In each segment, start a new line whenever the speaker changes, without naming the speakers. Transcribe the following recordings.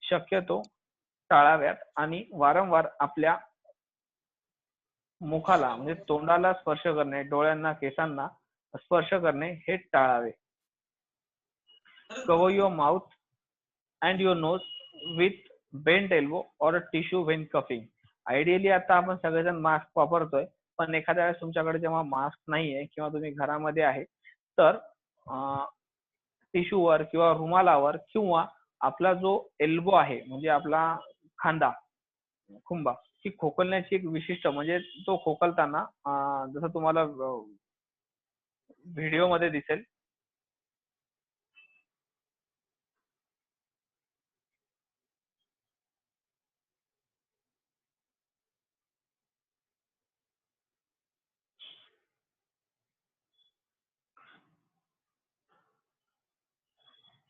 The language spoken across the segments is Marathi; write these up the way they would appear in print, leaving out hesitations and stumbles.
शक्यतो टाळाव्यात आणि वारंवार आपल्या मुखाला म्हणजे तोंडाला स्पर्श करणे, डोळ्यांना, केसांना स्पर्श करणे हे टाळावे. Cover your mouth and your nose with bent elbow or a tissue when coughing. Ideally आता आपण सगळेजण मास्क वापरतोय, पण एखाद्या वेळेस तुमच्याकडे जेव्हा मास्क नाहीये किंवा तुम्ही घरामध्ये आहे तर टिश्यूवर किंवा रुमालावर किंवा आपला जो एल्बो आहे म्हणजे आपला खांदा, खुंबा, ही खोकलण्याची एक विशिष्ट म्हणजे तो खोकलताना जसं तुम्हाला व्हिडिओ मध्ये दिसेल,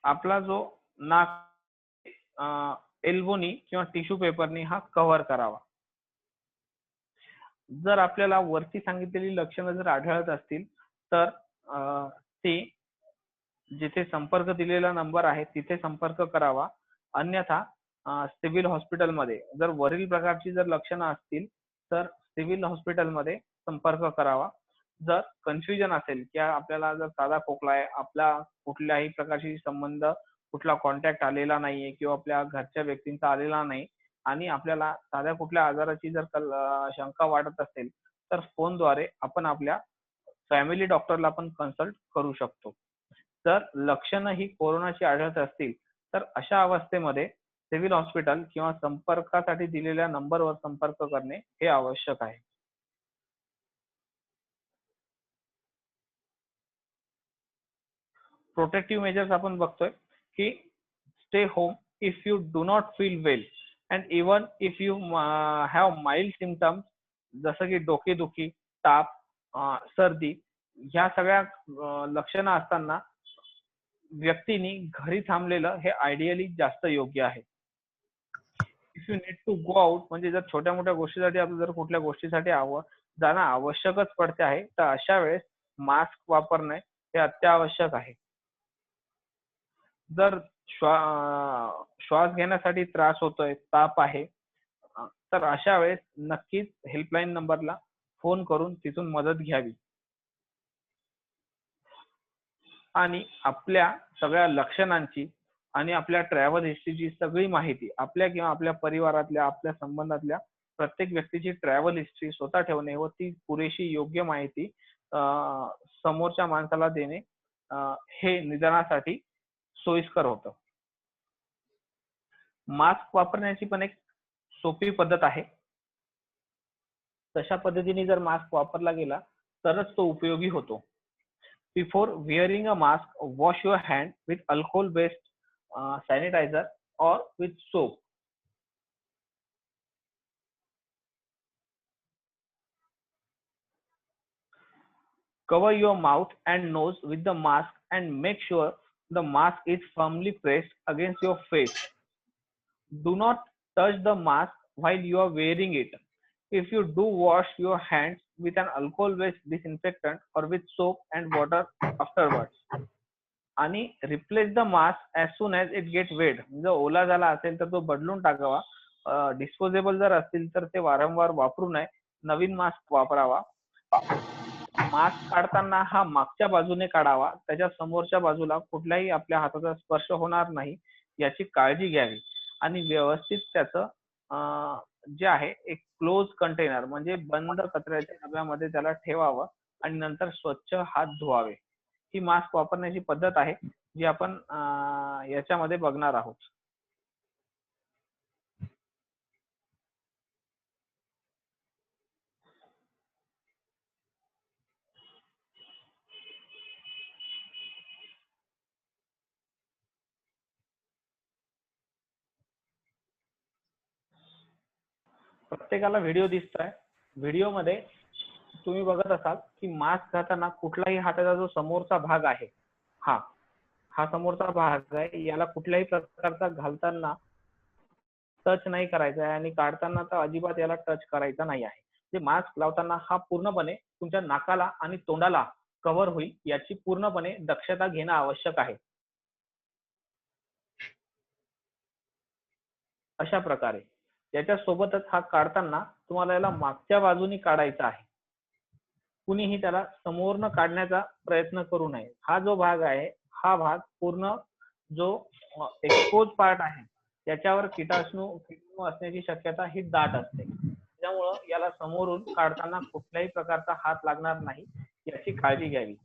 आपला जो नाक एल्बोनी किंवा टिश्यू पेपरनी हा कव्हर करावा. जर आपल्याला वरती सांगितलेली लक्षणं जर आढळत असतील तर ते जिथे संपर्क दिलेला नंबर आहे तिथे संपर्क करावा. अन्यथा सिव्हिल हॉस्पिटलमध्ये जर वरील प्रकारची जर लक्षणं असतील तर सिव्हिल हॉस्पिटलमध्ये संपर्क करावा. जर कन्फ्युजन असेल की आपल्याला जर साधा खोकला आहे, आपला कुठल्याही प्रकारची संबंध कुठला कॉन्टॅक्ट आलेला नाहीये किंवा आपल्या घरच्या व्यक्तींचा आलेला नाही आणि आपल्याला साध्या कुठल्या आजाराची जर शंका वाटत असेल तर फोनद्वारे आपण आपल्या फॅमिली डॉक्टरला पण कन्सल्ट करू शकतो. जर लक्षणं ही कोरोनाची आढळत असतील तर अशा अवस्थेमध्ये सिव्हिल हॉस्पिटल किंवा संपर्कासाठी दिलेल्या नंबरवर संपर्क करणे हे आवश्यक आहे. प्रोटेक्टिव्ह मेजर्स आपण बघतोय की stay home if you do not feel well and even if you have mild symptoms जसं की डोकेदुखी, ताप, सर्दी ह्या सगळ्या लक्षणं असताना व्यक्तीने घरी थांबलेलं हे आयडियली जास्त योग्य आहे. If you need to go out म्हणजे जर छोट्या मोठ्या गोष्टीसाठी आपल्याला जर कुठल्या गोष्टीसाठी जाणं आवश्यकच पडते आहे तर अशा वेळेस मास्क वापरणे हे अत्यावश्यक आहे. जर श्वास घेण्यासाठी त्रास होतोय, ताप आहे तर अशा वेळेस नक्कीच हेल्पलाईन नंबरला फोन करून तिथून मदत घ्यावी आणि आपल्या सगळ्या लक्षणांची आणि आपल्या ट्रॅव्हल हिस्ट्रीची सगळी माहिती आपल्या किंवा आपल्या परिवारातल्या आपल्या संबंधातल्या प्रत्येक व्यक्तीची ट्रॅव्हल हिस्ट्री स्वतः ठेवणे व ती पुरेशी योग्य माहिती समोरच्या माणसाला देणे हे निदानासाठी सोयीस्कर होतं. मास्क वापरण्याची पण एक सोपी पद्धत आहे. तशा पद्धतीने जर मास्क वापरला गेला तरच तो उपयोगी होतो. Before wearing a mask, wash your hand with alcohol-based sanitizer or with soap. Cover your mouth and nose with the mask and make sure the mask is firmly pressed against your face. Do not touch the mask while you are wearing it. If you do, wash your hands with an alcohol-based disinfectant or with soap and water afterwards. आणि replace the mask as soon as it get wet. जर ओला झाला असेल तर तो बदलून टाकावा. डिस्पोजेबल जर असतील तर ते वारंवार वापरू नये, नवीन मास्क वापरावा. मास्क काढताना हा मागच्या बाजूने काढावा, त्याच्या समोरच्या बाजूला कुठल्याही आपल्या हाताचा स्पर्श होणार नाही याची काळजी घ्यावी आणि व्यवस्थित त्याचं जे आहे एक क्लोज कंटेनर म्हणजे बंद कचऱ्याच्या डब्यामध्ये त्याला ठेवावं आणि नंतर स्वच्छ हात धुवावे. ही मास्क वापरण्याची पद्धत आहे जी आपण याच्यामध्ये बघणार आहोत. प्रत्येकाला व्हिडिओ दिसतोय. व्हिडिओमध्ये तुम्ही बघत असाल की मास्क घालताना कुठलाही हाताचा जो समोरचा भाग आहे हा समोरचा भाग आहे याला कुठल्याही प्रकारचा घालताना टच नाही करायचा आहे आणि काढताना तर अजिबात याला टच करायचा नाही आहे. जे मास्क लावताना हा पूर्णपणे तुमच्या नाकाला आणि तोंडाला कव्हर होईल याची पूर्णपणे दक्षता घेणं आवश्यक आहे. अशा प्रकारे. याच्या सोबतच हा काढताना तुम्हाला याला मागच्या बाजूनी काढायचा आहे. कुणीही त्याला समोरनं काढण्याचा प्रयत्न करू नये. हा जो भाग आहे, हा भाग पूर्ण जो एक्सपोज पार्ट आहे त्याच्यावर कीटाणू असण्याची शक्यता ही दाट असते. त्यामुळं याला समोरून काढताना कुठल्याही प्रकारचा हात लागणार नाही याची काळजी घ्यावी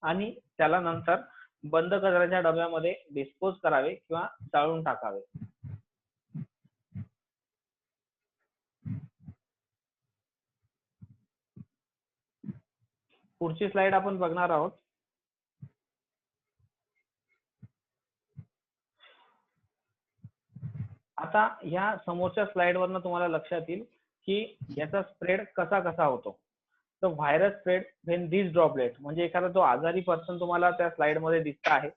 आणि त्याला नंतर बंद कचऱ्याच्या डब्यामध्ये डिस्पोज करावे किंवा जाळून टाकावे. पुढची स्लाइड आपण बघणार आहोत. आता या समोरच्या स्लाइड वरनं तुम्हाला लक्षात येईल की याचा स्प्रेड कसा कसा होतो. तर virus spread when this droplet म्हणजे एखादा जो आजारी पर्सन तुम्हाला त्या स्लाइड मध्ये दिसत आहे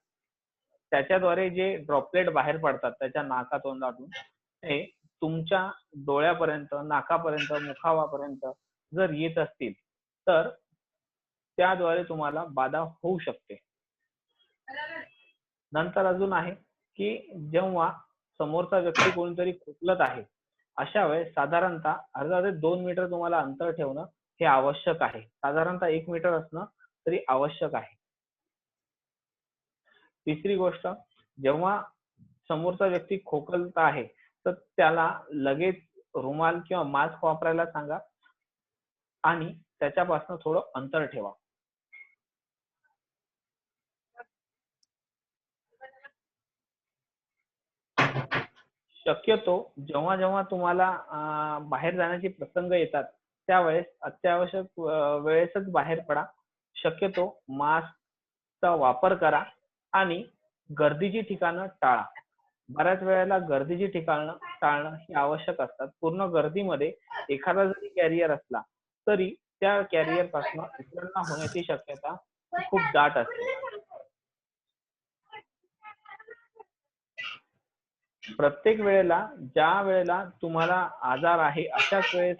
त्याच्याद्वारे जे ड्रॉपलेट बाहेर पडतात त्याच्या नाकातोंडातून ते तुमच्या डोळ्यापर्यंत, नाकापर्यंत, मुखावापर्यंत जर येत असतील तर त्याद्वारे तुम्हाला बाधा होऊ शकते. नंतर अजून आहे की जेव्हा समोरचा व्यक्ती कोणीतरी खोकलत आहे अशा वेळेस साधारणतः अर्धा ते 2 मीटर तुम्हाला अंतर ठेवणं हे आवश्यक आहे. साधारणतः 1 मीटर असणं तरी आवश्यक आहे. तिसरी गोष्ट, जेव्हा समोरचा व्यक्ती खोकलत आहे तर त्याला लगेच रुमाल किंवा मास्क वापरायला सांगा आणि त्याच्यापासून थोडं अंतर ठेवा. शक्यतो जेव्हा जेव्हा तुम्हाला बाहेर जाण्याचे प्रसंग येतात त्यावेळेस अत्यावश्यक वेळेसच बाहेर पडा. शक्यतो मास्कचा वापर करा आणि गर्दीची ठिकाणं टाळा. बऱ्याच वेळेला गर्दीची ठिकाणं टाळणं ही आवश्यक असतात. पूर्ण गर्दीमध्ये एखादा जरी कॅरियर असला तरी त्या कॅरियर पासून इतरांना होण्याची शक्यता खूप दाट असते. प्रत्येक वेळेला ज्या वेळेला तुम्हाला आजार आहे अशाच वेळेस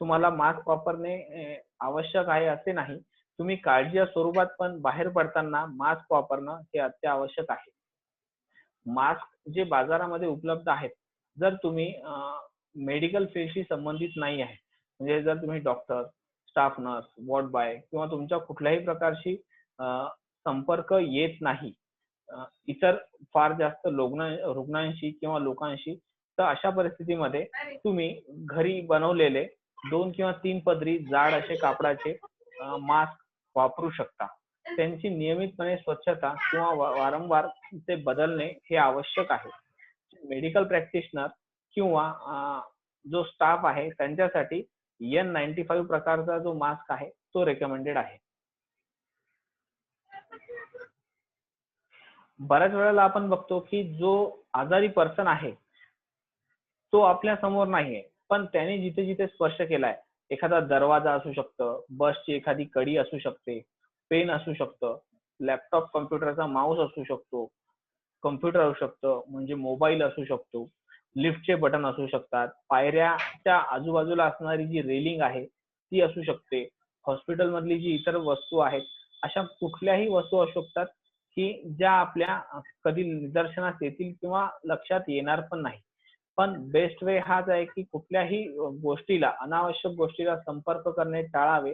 तुम्हाला मास्क वापरणे आवश्यक आहे असे नाही. तुम्ही काळजीच्या स्वरूपात पण बाहेर पडताना मास्क वापरणं हे अत्यावश्यक आहे. मास्क जे बाजारामध्ये उपलब्ध आहेत, जर तुम्ही मेडिकल फील्डशी संबंधित नाही आहे म्हणजे जर तुम्ही doctor, staff nurse, ward boy किंवा तुमच्या कुठल्याही प्रकारशी संपर्क येत नाही इतर फार जास्त रुग्णांशी किंवा लोकांशी, तर अशा परिस्थितीमध्ये तुम्ही घरी बनवलेले 2 किंवा 3 पदरी जाड असे कापडाचे मास्क वापरू शकता. त्यांची नियमितपणे स्वच्छता किंवा वारंवार ते बदलणे हे आवश्यक आहे. मेडिकल प्रॅक्टिशनर किंवा जो स्टाफ आहे त्यांच्यासाठी N95 प्रकारचा जो मास्क आहे तो रेकमेंडेड आहे. बऱ्याच वेळेला आपण बघतो की जो आजारी पर्सन आहे तो आपल्या समोर नाहीये, पण त्याने जिथे जिथे स्पर्श केलाय, एखादा दरवाजा असू शकतं, बसची एखादी कडी असू शकते, पेन असू शकतं, लॅपटॉप कॉम्प्युटरचा माऊस असू शकतो, कॉम्प्युटर असू शकतं, म्हणजे मोबाईल असू शकतो, लिफ्टचे बटन असू शकतात, पायऱ्याच्या आजूबाजूला असणारी जी रेलिंग आहे ती असू शकते, हॉस्पिटल मधली जी इतर वस्तू आहेत अशा कुठल्याही वस्तू असू शकतात की ज्या आपल्या कधी निदर्शनास येतील किंवा लक्षात येणार पण नाही. पण बेस्ट वे हाच आहे की कुठल्याही गोष्टीला, अनावश्यक गोष्टीला संपर्क करणे टाळावे.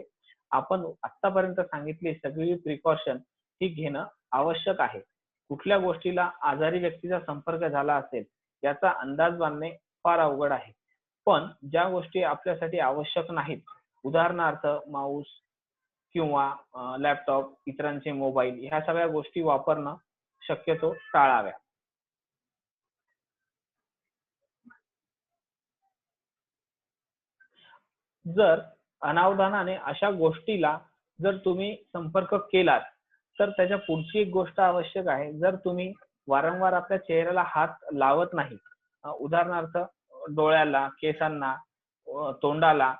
आपण आतापर्यंत सांगितली सगळी प्रिकॉशन ही घेणं आवश्यक आहे. कुठल्या गोष्टीला आजारी व्यक्तीचा संपर्क झाला असेल याचा अंदाज बांधणे फार अवघड आहे. पण ज्या गोष्टी आपल्यासाठी आवश्यक नाहीत, उदाहरणार्थ माऊस किंवा लॅपटॉप, इतरांचे मोबाईल ह्या सगळ्या गोष्टी वापरणं शक्यतो टाळाव्या. जर अनावधानाने अशा गोष्टीला जर तुम्ही संपर्क केलात तर त्याच्या पुढची एक गोष्ट आवश्यक आहे. जर तुम्ही वारंवार आपल्या चेहऱ्याला हात लावत नाही, उदाहरणार्थ डोळ्याला, केसांना, तोंडाला,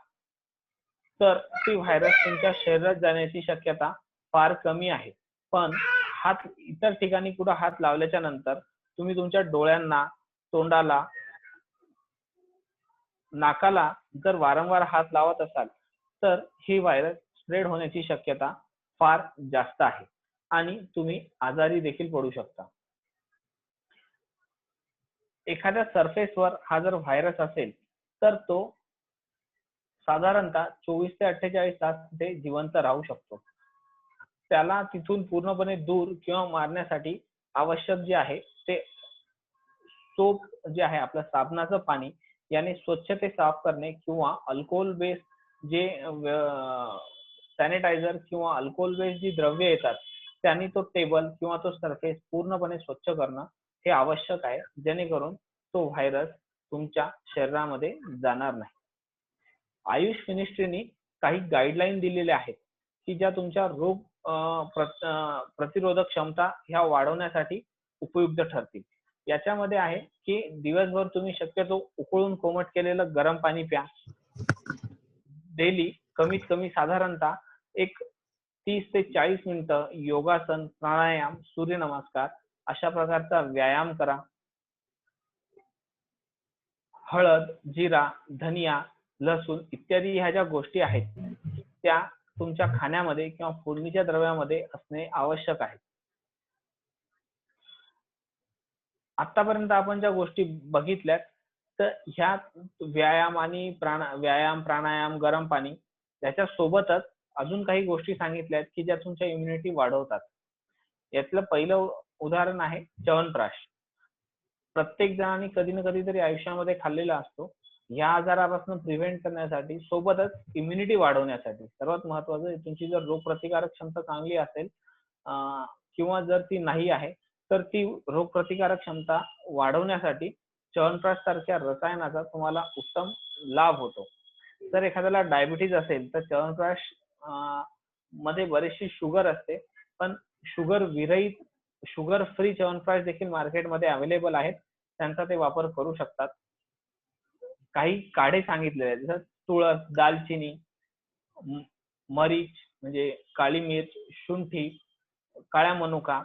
तर ती व्हायरस तुमच्या शरीरात जाण्याची शक्यता फार कमी आहे. पण हात इतर ठिकाणी कुठं हात लावल्याच्या नंतर तुम्ही तुमच्या डोळ्यांना, तोंडाला, नाकाला जर वारंवार हात लावत असाल तर ही व्हायरस स्प्रेड होण्याची शक्यता फार जास्त आहे आणि तुम्ही आजारी देखील पडू शकता. एखाद्या सरफेसवर हा जर व्हायरस असेल तर तो साधारणतः 24 ते 48 तास ते जिवंत राहू शकतो. त्याला तिथून पूर्णपणे दूर किंवा मारण्यासाठी आवश्यक जे आहे ते सोप जे आहे आपलं साबणाचं पाणी याने स्वच्छ ते साफ करणे किंवा अल्कोहोल बेस्ड जे सॅनिटायझर किंवा अल्कोहोल बेस्ड जी द्रव्य येतात त्यांनी तो टेबल किंवा तो सरफेस पूर्णपणे स्वच्छ करणं हे आवश्यक आहे, जेणेकरून तो व्हायरस तुमच्या शरीरामध्ये जाणार नाही. आयुष मिनिस्ट्रीनी काही गाईडलाईन दिलेल्या आहेत की ज्या तुमच्या रोग प्रतिरोधक क्षमता ह्या वाढवण्यासाठी उपयुक्त ठरतील. याच्यामध्ये आहे की दिवसभर तुम्ही शक्यतो उकळून कोमट केलेलं गरम पाणी प्या. डेली कमीत कमी साधारणतः एक 30 ते 40 मिनिटं योगासन, प्राणायाम, सूर्यनमस्कार अशा प्रकारचा व्यायाम करा. हळद, जिरा, धनिया, लसूण इत्यादी ह्या ज्या गोष्टी आहेत त्या तुमच्या खाण्यामध्ये किंवा फोडणीच्या द्रव्यामध्ये असणे आवश्यक आहे. आतापर्यंत आपण ज्या गोष्टी बघितल्यात तर ह्या व्यायाम आणि व्यायाम, प्राणायाम, गरम पाणी याच्या सोबतच अजून काही गोष्टी सांगितल्यात की ज्या तुमच्या इम्युनिटी वाढवतात. यातलं पहिलं उदाहरण आहे च्यवनप्राश. प्रत्येक जणांनी कधी ना कधीतरी आयुष्यामध्ये खाल्लेला असतो. या आजारापासून प्रिव्हेंट करण्यासाठी सोबतच इम्युनिटी वाढवण्यासाठी सर्वात महत्वाचं तुमची जर रोगप्रतिकारक क्षमता चांगली असेल किंवा जर ती नाही आहे तर ती रोगप्रतिकारक क्षमता वाढवण्यासाठी च्यवनप्राश सारख्या रसायनाचा तुम्हाला उत्तम लाभ होतो. जर एखाद्याला डायबिटीज असेल तर च्यवनप्राश मध्ये बरीचशी शुगर असते, पण शुगर विरहित शुगर फ्री च्यवनप्राश देखील मार्केटमध्ये अवेलेबल आहेत, त्यांचा ते वापर करू शकतात. काही काढे सांगितलेले आहेत जसं तुळस, दालचिनी, मरीच म्हणजे काळी मिर्च, शुंठी, काळ्या मनुका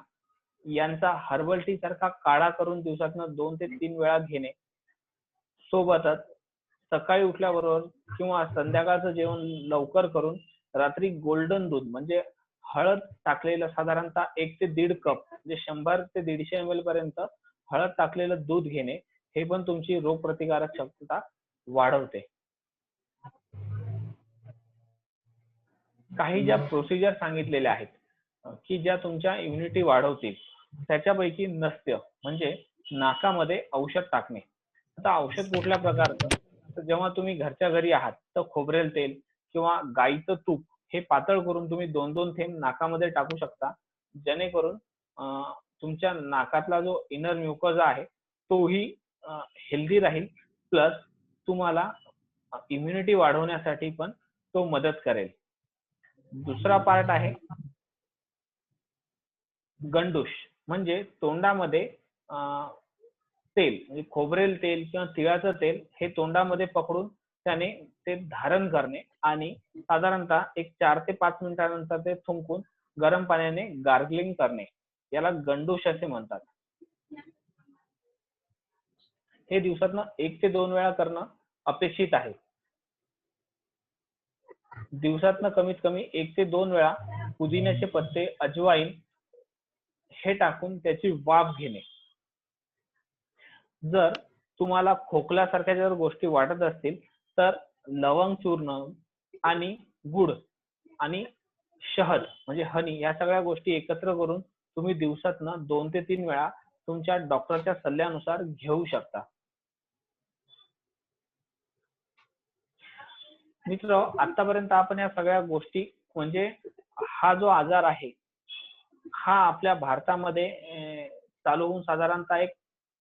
यांचा हर्बल टी सारखा काढा करून दिवसातनं 2 ते 3 वेळा घेणे. सोबतच सकाळी उठल्याबरोबर किंवा संध्याकाळचं जेवण लवकर करून रात्री गोल्डन दूध म्हणजे हळद टाकलेलं साधारणतः 1 ते 1.5 कप म्हणजे 100 ते 150 ml पर्यंत हळद टाकलेलं दूध घेणे हे पण तुमची रोगप्रतिकारक क्षमता वाढवते. काही ज्या प्रोसिजर सांगितलेल्या आहेत की ज्या तुमच्या इम्युनिटी वाढवतील त्याच्यापैकी नस्य म्हणजे नाकामध्ये औषध टाकणे. आता औषध कुठल्या प्रकारचं, तर जेव्हा तुम्ही घरच्या घरी आहात तर खोबरेल तेल किंवा गाईचं तूप हे पातळ करून तुम्ही 2-2 थेंब नाकामध्ये टाकू शकता, जेणेकरून तुमच्या नाकातला जो इनर म्युकोजा आहे तोही हेल्दी राहील, प्लस तुम्हाला इम्युनिटी वाढवण्यासाठी पण तो मदत करेल. दुसरा पार्ट आहे गंडूश म्हणजे तोंडामध्ये तेल म्हणजे खोबरेल तेल किंवा तिळाचं तेल हे तोंडामध्ये पकडून त्याने ते धारण करणे आणि साधारणतः एक 4 ते 5 मिनिटानंतर ते थुंकून गरम पाण्याने गार्गलिंग करणे, याला गंडूश असे म्हणतात. हे दिवसातनं 1 ते 2 वेळा करणं अपेक्षित आहे. दिवसातनं कमीत कमी 1 ते 2 वेळा पुदिन्याचे पत्ते, अजवाईन हे टाकून त्याची वाफ घेणे. जर तुम्हाला खोकल्यासारख्या जर गोष्टी वाटत असतील तर लवंग चूर्ण आणि गुड आणि शहद म्हणजे हनी या सगळ्या गोष्टी एकत्र करून तुम्ही दिवसातनं 2 ते 3 वेळा तुमच्या डॉक्टरच्या सल्ल्यानुसार घेऊ शकता. मित्र, आतापर्यंत आपण या सगळ्या गोष्टी म्हणजे हा जो आजार आहे हा आपल्या भारतामध्ये चालू होऊन साधारणतः एक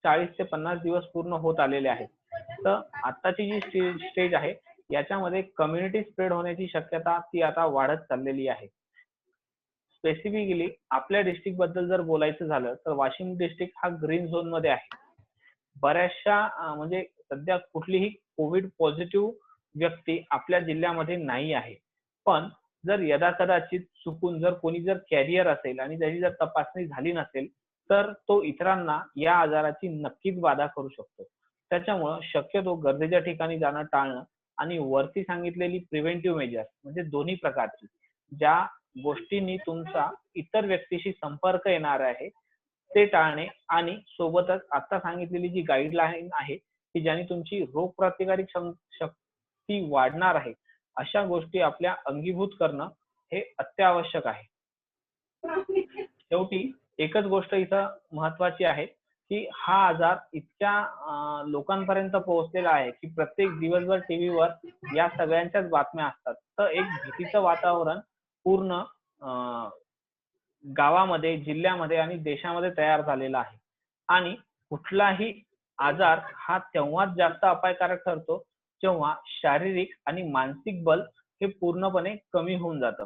40 ते 50 दिवस पूर्ण होत आलेले आहेत. तर आताची जी स्टेज आहे याच्यामध्ये कम्युनिटी स्प्रेड होण्याची शक्यता ती आता वाढत चाललेली आहे. स्पेसिफिकली आपल्या डिस्ट्रिक्ट बद्दल जर बोलायचं झालं तर वाशिम डिस्ट्रिक्ट हा ग्रीन झोन मध्ये आहे. बऱ्याचशा म्हणजे सध्या कुठलीही कोविड पॉझिटिव्ह व्यक्ती आपल्या जिल्ह्यामध्ये नाही आहे, पण जर यदाकदाचित चुकून जर कोणी जर कॅरियर असेल आणि त्याची जर तपासणी झाली नसेल तर तो इतरांना या आजाराची नक्कीच बाधा करू शकतो. त्याच्यामुळं शक्यतो गरजेच्या ठिकाणी जाणं टाळणं आणि वरती सांगितलेली प्रिव्हेंटिव्ह मेजर्स म्हणजे दोन्ही प्रकारची ज्या गोष्टींनी तुमचा इतर व्यक्तीशी संपर्क येणार आहे ते टाळणे आणि सोबतच आता सांगितलेली जी गाईडलाईन आहे की ज्याने तुमची रोगप्रतिकारक शक्ती वाढणार आहे, अशा गोष्टी आपल्या अंगीभूत करणं हे अत्यावश्यक आहे. शेवटी एकच गोष्ट इथं महत्वाची आहे की हा आजार इतक्या लोकांपर्यंत पोहोचलेला आहे की प्रत्येक दिवसभर टीव्हीवर या सगळ्यांच्याच बातम्या असतात. तर एक भीतीचं वातावरण पूर्ण गावामध्ये, जिल्ह्यामध्ये आणि देशामध्ये तयार झालेला आहे. आणि कुठलाही आजार हा तेव्हाच जास्त अपायकारक ठरतो जेव्हा शारीरिक आणि मानसिक बल हे पूर्णपणे कमी होऊन जातं.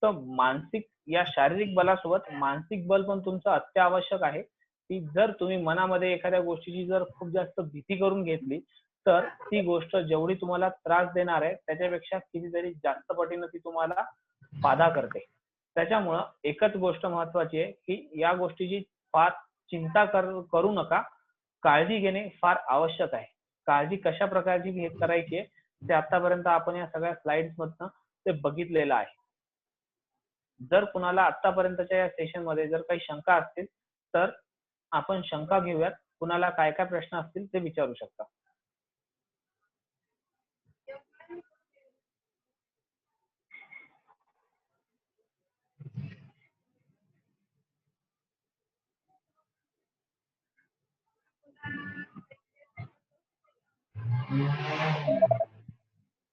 तर या शारीरिक बलासोबत मानसिक बल पण तुमचं अत्यावश्यक आहे की जर तुम्ही मनामध्ये एखाद्या गोष्टीची जर खूप जास्त भीती करून घेतली तर ती गोष्ट जेवढी तुम्हाला त्रास देणार आहे त्याच्यापेक्षा कितीतरी जास्त पटीनं ती तुम्हाला बाधा करते. त्याच्यामुळं एकच गोष्ट महत्वाची आहे की या गोष्टीची फार चिंता करू नका. काळजी घेणे फार आवश्यक आहे. काळजी कशा प्रकारची करायची आहे ते आतापर्यंत आपण या सगळ्या स्लाइड्स मधनं ते बघितलेलं आहे. जर कुणाला आतापर्यंतच्या या सेशन मध्ये जर काही शंका असतील तर आपण शंका घेऊयात. कुणाला काय काय प्रश्न असतील ते विचारू शकता.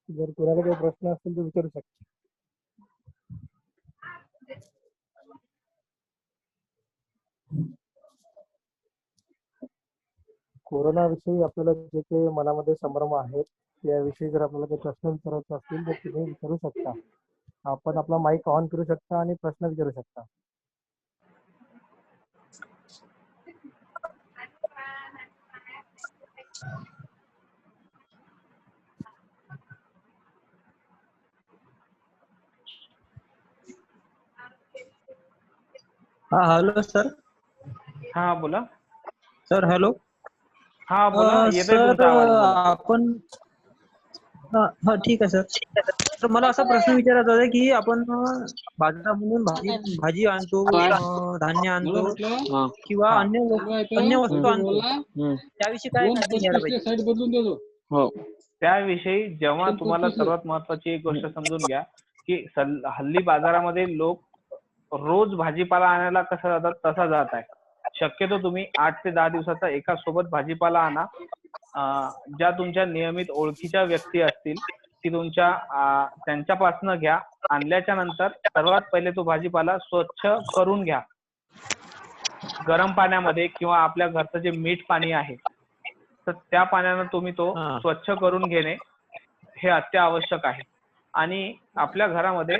जर कोणाला काही प्रश्न असतील तर विचारू शकता. कोरोना विषयी आपल्याला जे काही मनामध्ये संभ्रम आहेत त्याविषयी जर आपल्याला काही प्रश्न विचारायचे असतील तर तुम्ही विचारू शकता. आपण आपला माईक ऑन करू शकता आणि प्रश्न विचारू शकता.
हा हॅलो सर.
हा बोला
सर. हॅलो.
हा बोला. येतोय
सर
तुमचा आवाज. बोला.
आपण हा ठीक आहे सर. तर मला असा प्रश्न विचारायचा होता की आपण बाजारामधून भाजी आणतो, धान्य आणतो किंवा अन्य वस्तू आणतो, त्याविषयी काय काळजी घ्यायला पाहिजे?
त्याविषयी जेव्हा तुम्हाला सर्वात महत्वाची एक गोष्ट समजून घ्या की हल्ली बाजारामध्ये लोक रोज भाजीपाला आणायला कसं जातात तसा जात आहे. शक्यतो तुम्ही 8 ते 10 दिवसाचा एका सोबत भाजीपाला आणा. ज्या तुमच्या नियमित ओळखीच्या व्यक्ती असतील ती त्यांच्यापासून घ्या. आणल्याच्या नंतर सर्वात पहिले तो भाजीपाला स्वच्छ करून घ्या गरम पाण्यामध्ये किंवा आपल्या घरचं जे मीठ पाणी आहे तर त्या पाण्यानं तुम्ही तो स्वच्छ करून घेणे हे अत्यावश्यक आहे. आणि आपल्या घरामध्ये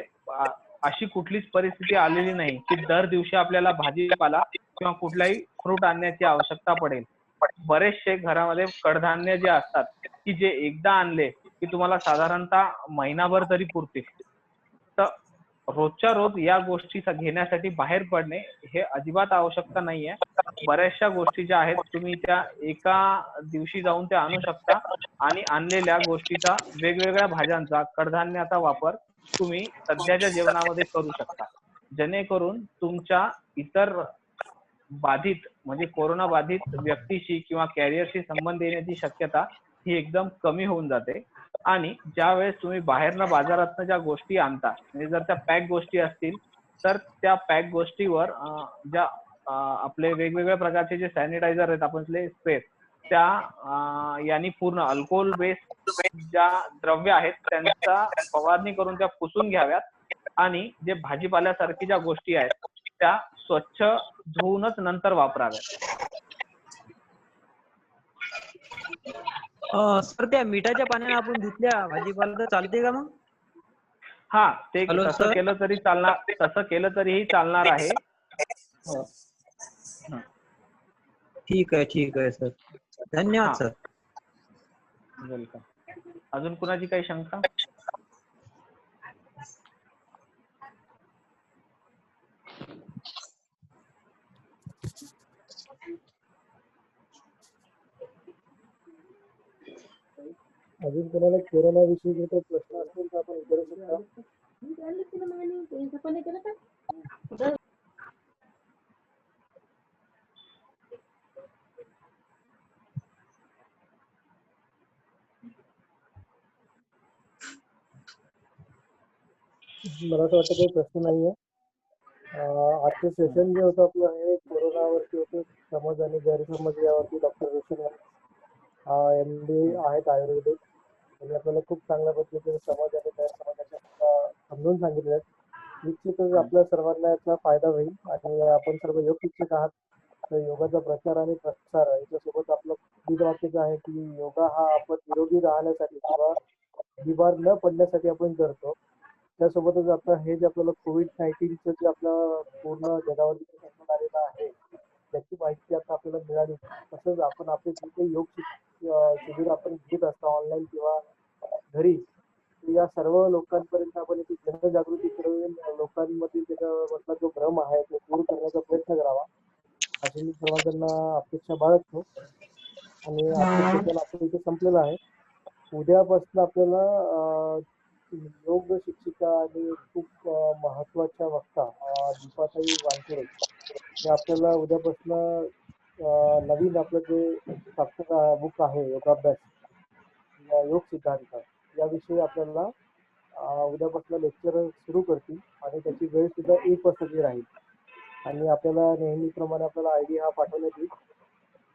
अशी कुठलीच परिस्थिती आलेली नाही की दर दिवशी आपल्याला भाजीपाला किंवा कुठलाही फ्रूट आणण्याची आवश्यकता पडेल. बरेचसे घरामध्ये कडधान्य जे असतात की जे एकदा आणले की तुम्हाला साधारणतः महिनाभर तरी पुरतील. तर रोजच्या रोज या गोष्टी घेण्यासाठी बाहेर पडणे हे अजिबात आवश्यकता नाहीये. बऱ्याचशा गोष्टी ज्या आहेत तुम्ही त्या एका दिवशी जाऊन त्या आणू शकता आणि आणलेल्या गोष्टीचा वेगवेगळ्या भाज्यांचा कडधान्याचा वापर तुम्ही सध्याच्या जेवणामध्ये करू शकता जेणेकरून तुमच्या इतर बाधित म्हणजे कोरोना बाधित व्यक्तीशी किंवा कॅरियरशी संबंध येण्याची शक्यता ही एकदम कमी होऊन जाते. आणि ज्या वेळेस तुम्ही बाहेरनं बाजारातनं ज्या गोष्टी आणता म्हणजे जर त्या पॅक गोष्टी असतील तर त्या पॅक गोष्टीवर ज्या आपले वेगवेगळ्या प्रकारचे जे सॅनिटायझर आहेत आपले स्प्रे त्या यांनी पूर्ण अल्कोहोल बेस्ड ज्या द्रव्य आहेत त्यांचा फवारणी करून त्या पुसून घ्याव्यात आणि जे भाजीपाल्यासारखी ज्या गोष्टी आहेत त्या स्वच्छ धुवूनच नंतर वापराव्यात.
सर त्या मिठाच्या पाण्याने आपण धुतल्या भाजीपाला तर चालते का मग?
हा ते तसं केलं तरी चालणार, तसं केलं तरीही चालणार आहे.
ठीक आहे सर. धन्यवाद सर.
वेलकम. अजून कुणाची काही शंका?
अजून कोणाला कोरोना विषयी जर काही प्रश्न असतील तर आपण विचारू शकता. मला असं वाटतं काही प्रश्न नाहीये. आजचं सेशन जे होतं आपलं हे कोरोनावरती होतं, समज आणि गैरसमज यावरती डॉक्टर रोशन MD आहेत आयुर्वेदिक. त्यांनी आपल्याला खूप चांगल्या पद्धतीने समज आणि गैरसमजाच्या समजून सांगितले आहेत. निश्चितच आपल्या सर्वांना याचा फायदा होईल आणि आपण सर्व योग शिक्षक आहात, तर योगाचा प्रचार आणि प्रसार याच्यासोबत आपलं ब्रीदवाक्यच आहे की योगा हा आपण निरोगी राहण्यासाठी किंवा बिमार न पडण्यासाठी आपण करतो. त्यासोबतच आता हे जे आपल्याला COVID-19चं जे आपलं पूर्ण जगावरती संकट आलेलं आहे, त्याची माहिती आता आपल्याला मिळाली. तसंच आपण आपले जे काही योग शिबिर आपण घेत असतो ऑनलाईन किंवा घरी, या सर्व लोकांपर्यंत आपण याची जनजागृती करून लोकांमध्ये त्याचा जो भ्रम आहे तो दूर करण्याचा प्रयत्न करावा, अशी मी सर्वांकडनं अपेक्षा बाळगतो. आणि आजचं सेशन आपलं इथे संपलेलं आहे. उद्यापासून आपल्याला योग शिक्षिका आणि खूप महत्वाच्या वक्ता दीपाताई वानखेडे हे आपल्याला उद्यापासून नवीन आपलं जे बुक आहे योगाभ्यास योग सिद्धांत याविषयी आपल्याला उद्यापासून लेक्चर सुरू करतील आणि त्याची वेळ सुद्धा 1 वाजताची राहील. आणि आपल्याला नेहमीप्रमाणे आपल्याला ID हा पाठवण्यात येईल.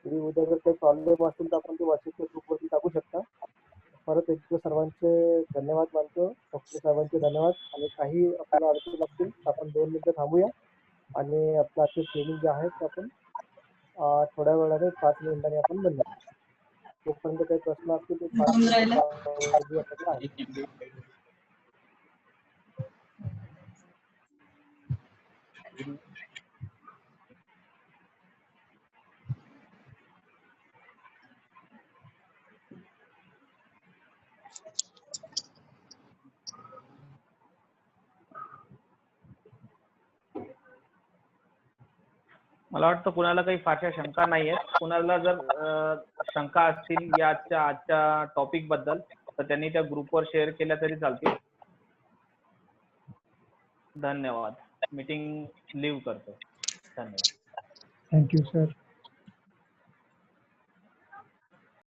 तरी उद्या जर काही प्रॉब्लेम असेल तर आपण ते व्हॉट्सअपच्या ग्रुपवरती टाकू शकता. परत एकदा सर्वांचे धन्यवाद मानतो. डॉक्टर साहेबांचे धन्यवाद. आणि काही आपल्याला अडचण असतील तर आपण 2 मिनिटं थांबूया आणि आपलं आजचं ट्रेनिंग जे आहे ते आपण थोड्या वेळाने 5 मिनिटांनी आपण बंद करू. तोपर्यंत काही प्रश्न असतील ते 5 मिनिटाचा अवधी आपल्याकडे आहे.
मला वाटतं कुणाला काही फारशा शंका नाही आहेत. कुणाला जर शंका असतील याच्या आजच्या टॉपिक बद्दल तर त्यांनी त्या ग्रुपवर शेअर केल्या तरी चालतील. धन्यवाद. मीटिंग लीव्ह करतो. धन्यवाद.
Thank you sir.